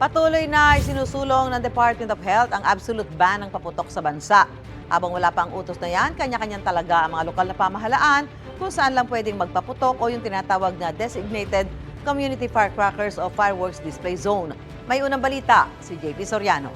Patuloy na isinusulong ng Department of Health ang absolute ban ng paputok sa bansa. Habang wala pa ang utos na yan, kanya-kanyan talaga ang mga lokal na pamahalaan kung saan lang pwedeng magpaputok o yung tinatawag na designated community firecrackers o fireworks display zone. May unang balita, si JP Soriano.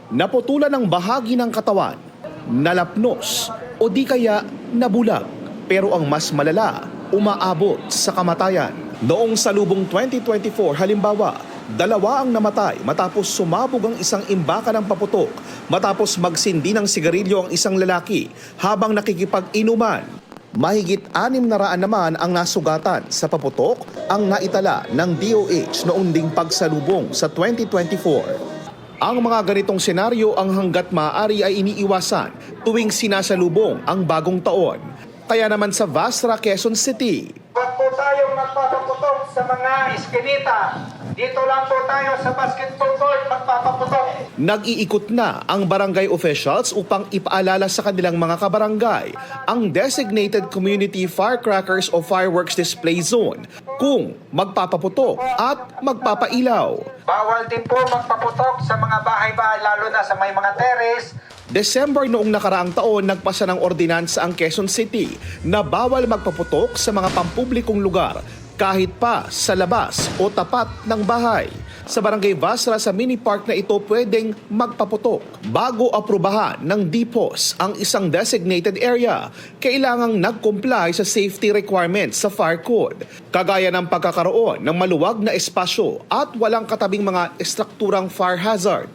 Naputulan ng bahagi ng katawan, nalapnos o di kaya nabulag. Pero ang mas malala, umaabot sa kamatayan. Noong salubong 2024 halimbawa, 2 ang namatay matapos sumabog ang isang imbaka ng paputok matapos magsindi ng sigarilyo ang isang lalaki habang nakikipag-inuman. Mahigit 600 naman ang nasugatan sa paputok ang naitala ng DOH noong ding pagsalubong sa 2024. Ang mga ganitong senaryo ang hanggat maaari ay iniiwasan tuwing sinasalubong ang bagong taon. Kaya naman sa Vasra, Quezon City, Huwag po tayong magpapaputok sa mga iskinita. Dito lang po tayo sa basketball court magpapaputok. nag-iikot na ang barangay officials upang ipaalala sa kanilang mga kabarangay ang designated community firecrackers o fireworks display zone kung magpapaputok at magpapailaw. Bawal din po magpaputok sa mga bahay-bahay, lalo na sa may mga terrace. December noong nakaraang taon, nagpasa ng ordinansa ang Quezon City na bawal magpaputok sa mga pampublikong lugar kahit pa sa labas o tapat ng bahay. Sa Barangay Vasra sa mini park na ito pwedeng magpaputok. Bago aprubahan ng DPOS ang isang designated area, kailangang nag-comply sa safety requirements sa fire code. Kagaya ng pagkakaroon ng maluwag na espasyo at walang katabing mga estrukturang fire hazard.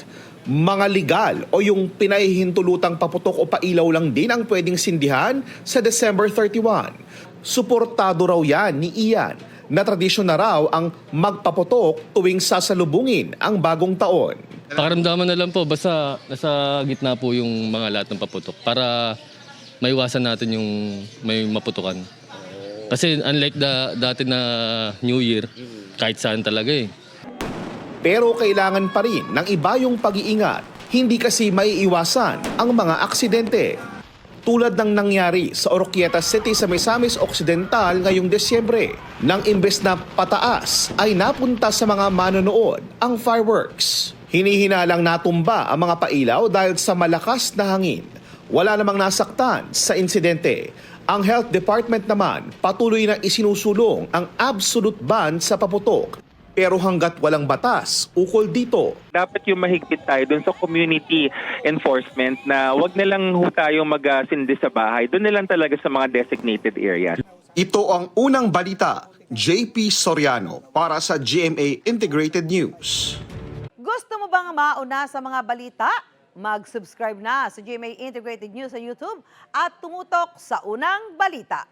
Mga legal o yung pinahihintulutang paputok o pailaw lang din ang pwedeng sindihan sa December 31. Suportado raw yan ni Ian na tradisyon na raw ang magpaputok tuwing sasalubungin ang bagong taon. Pakaramdaman na lang po, basta nasa gitna po yung mga lahat ng paputok para maiwasan natin yung may maputukan. Kasi unlike dati na New Year, kahit saan talaga eh. Pero kailangan pa rin ng iba yung pag-iingat. Hindi kasi maiiwasan ang mga aksidente. Tulad ng nangyari sa Oroquieta City sa Misamis Occidental ngayong Desyembre, nang imbes na pataas ay napunta sa mga manonood ang fireworks. Hinihinalang natumba ang mga pailaw dahil sa malakas na hangin. Wala namang nasaktan sa insidente. Ang Health Department naman patuloy na isinusulong ang absolute ban sa paputok. Pero hanggat walang batas, ukol dito. Dapat yung mahigpit tayo dun sa community enforcement na wag na lang ho tayo mag-sindi sa bahay. Doon na lang talaga sa mga designated areas. Ito ang unang balita, JP Soriano para sa GMA Integrated News. Gusto mo bang mauna sa mga balita? Mag-subscribe na sa GMA Integrated News sa YouTube at tumutok sa unang balita.